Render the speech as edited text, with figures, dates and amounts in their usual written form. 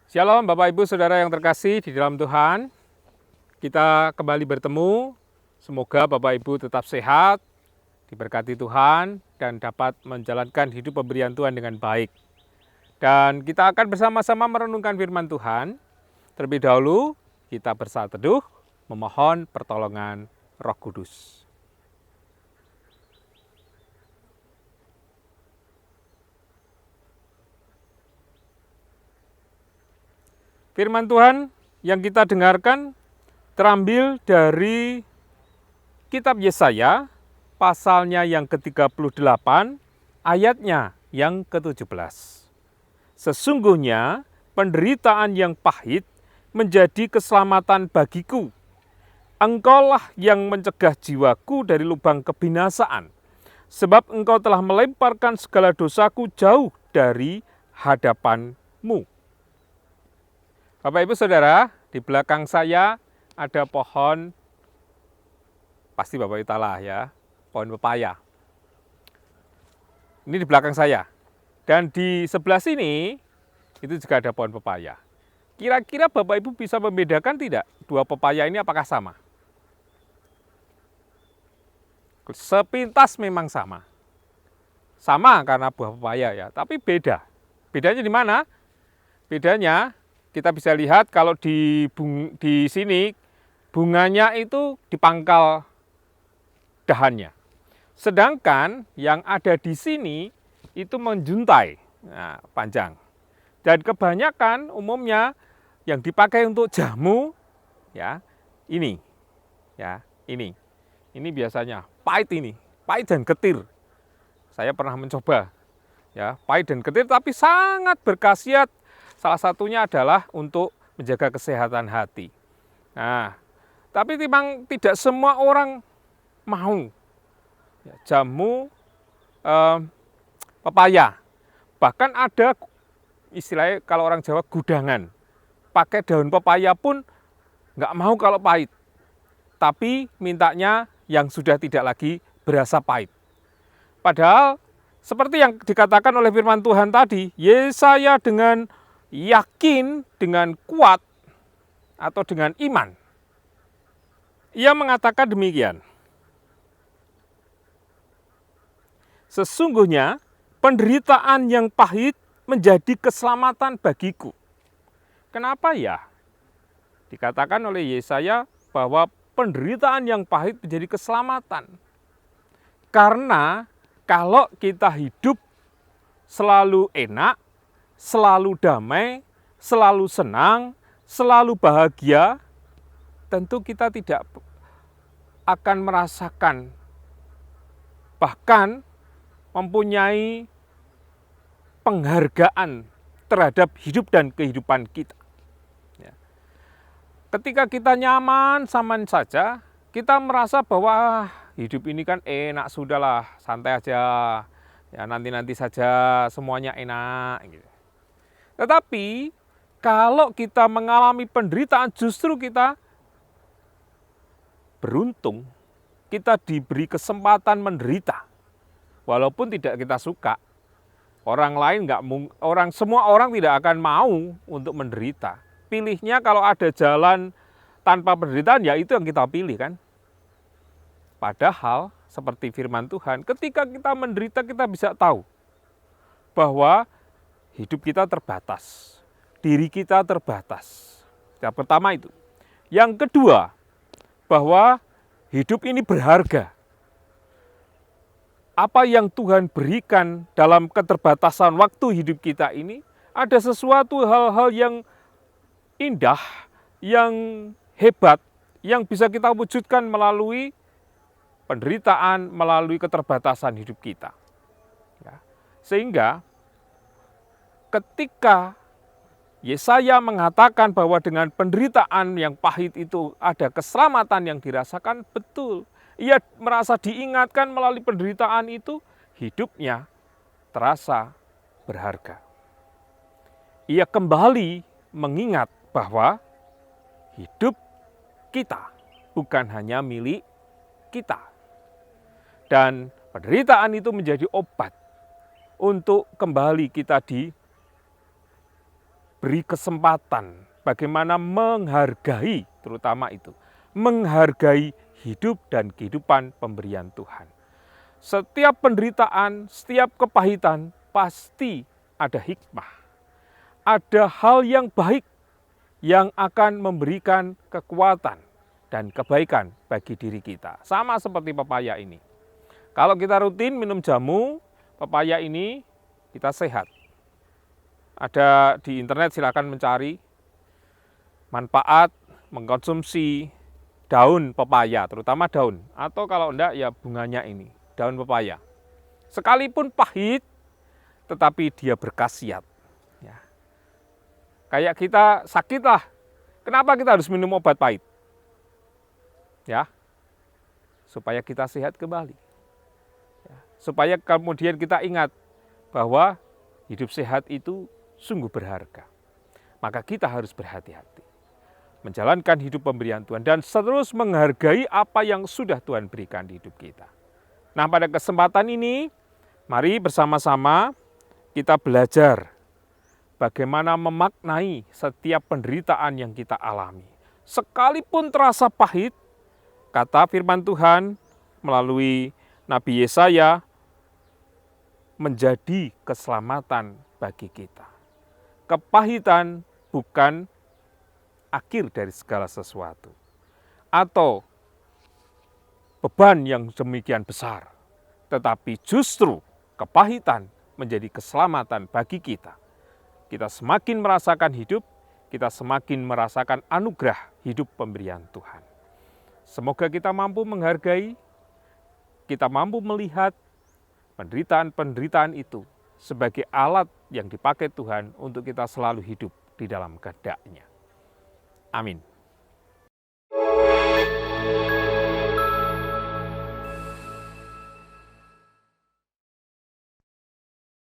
Shalom Bapak Ibu Saudara yang terkasih di dalam Tuhan. Kita kembali bertemu. Semoga Bapak Ibu tetap sehat, diberkati Tuhan, dan dapat menjalankan hidup pemberian Tuhan dengan baik. Dan kita akan bersama-sama merenungkan firman Tuhan. Terlebih dahulu kita bersaat teduh, memohon pertolongan Roh Kudus. Firman Tuhan yang kita dengarkan terambil dari kitab Yesaya, pasalnya yang ke-38, ayatnya yang ke-17. Sesungguhnya penderitaan yang pahit menjadi keselamatan bagiku. Engkaulah yang mencegah jiwaku dari lubang kebinasaan, sebab engkau telah melemparkan segala dosaku jauh dari hadapanmu. Bapak Ibu Saudara, di belakang saya ada pohon, pasti Bapak Ibu tahu lah ya, pohon pepaya. Ini di belakang saya. Dan di sebelah sini, itu juga ada pohon pepaya. Kira-kira Bapak Ibu bisa membedakan tidak dua pepaya ini apakah sama? Sepintas memang sama. Sama karena buah pepaya ya, tapi beda. Bedanya di mana? Bedanya kita bisa lihat kalau di sini bunganya itu di pangkal dahannya. Sedangkan yang ada di sini itu menjuntai, nah, panjang. Dan kebanyakan umumnya yang dipakai untuk jamu ya, ini. Ya, ini. Ini biasanya pahit ini, pahit dan getir. Saya pernah mencoba. Ya, pahit dan getir tapi sangat berkhasiat. Salah satunya adalah untuk menjaga kesehatan hati. Nah, tapi memang tidak semua orang mau jamu pepaya. Bahkan ada istilahnya kalau orang Jawa gudangan. Pakai daun pepaya pun nggak mau kalau pahit. Tapi mintanya yang sudah tidak lagi berasa pahit. Padahal seperti yang dikatakan oleh firman Tuhan tadi, Yesaya dengan yakin, dengan kuat, atau dengan iman. Ia mengatakan demikian. Sesungguhnya penderitaan yang pahit menjadi keselamatan bagiku. Kenapa ya? Dikatakan oleh Yesaya bahwa penderitaan yang pahit menjadi keselamatan. Karena kalau kita hidup selalu enak, selalu damai, selalu senang, selalu bahagia, tentu kita tidak akan merasakan, bahkan mempunyai penghargaan terhadap hidup dan kehidupan kita. Ketika kita nyaman saja, kita merasa bahwa hidup ini kan enak, sudahlah, santai aja, ya nanti-nanti saja, semuanya enak. Gitu. Tetapi kalau kita mengalami penderitaan, justru kita beruntung, kita diberi kesempatan menderita, walaupun tidak kita suka. Semua orang tidak akan mau untuk menderita. Pilihnya kalau ada jalan tanpa penderitaan, ya itu yang kita pilih kan. Padahal seperti firman Tuhan, ketika kita menderita kita bisa tahu bahwa hidup kita terbatas, diri kita terbatas. Yang pertama itu. Yang kedua, bahwa hidup ini berharga. Apa yang Tuhan berikan dalam keterbatasan waktu hidup kita ini, ada sesuatu hal-hal yang indah, yang hebat, yang bisa kita wujudkan melalui penderitaan, melalui keterbatasan hidup kita. Sehingga ketika Yesaya mengatakan bahwa dengan penderitaan yang pahit itu ada keselamatan yang dirasakan, betul. Ia merasa diingatkan melalui penderitaan itu, hidupnya terasa berharga. Ia kembali mengingat bahwa hidup kita bukan hanya milik kita. Dan penderitaan itu menjadi obat untuk kembali kita beri kesempatan bagaimana menghargai, terutama itu, menghargai hidup dan kehidupan pemberian Tuhan. Setiap penderitaan, setiap kepahitan pasti ada hikmah. Ada hal yang baik yang akan memberikan kekuatan dan kebaikan bagi diri kita. Sama seperti pepaya ini. Kalau kita rutin minum jamu pepaya ini, kita sehat. Ada di internet, silakan mencari manfaat mengkonsumsi daun pepaya, terutama daun. Atau kalau enggak ya bunganya ini, daun pepaya. Sekalipun pahit, tetapi dia berkhasiat. Ya. Kayak kita sakit lah, kenapa kita harus minum obat pahit? Ya, supaya kita sehat kembali. Ya. Supaya kemudian kita ingat bahwa hidup sehat itu sungguh berharga. Maka kita harus berhati-hati menjalankan hidup pemberian Tuhan dan terus menghargai apa yang sudah Tuhan berikan di hidup kita. Nah, pada kesempatan ini, mari bersama-sama kita belajar bagaimana memaknai setiap penderitaan yang kita alami. Sekalipun terasa pahit, kata firman Tuhan melalui Nabi Yesaya, menjadi keselamatan bagi kita. Kepahitan bukan akhir dari segala sesuatu, atau beban yang demikian besar, tetapi justru kepahitan menjadi keselamatan bagi kita. Kita semakin merasakan hidup, kita semakin merasakan anugerah hidup pemberian Tuhan. Semoga kita mampu menghargai, kita mampu melihat penderitaan-penderitaan itu sebagai alat yang dipakai Tuhan untuk kita selalu hidup di dalam kehendak-Nya. Amin.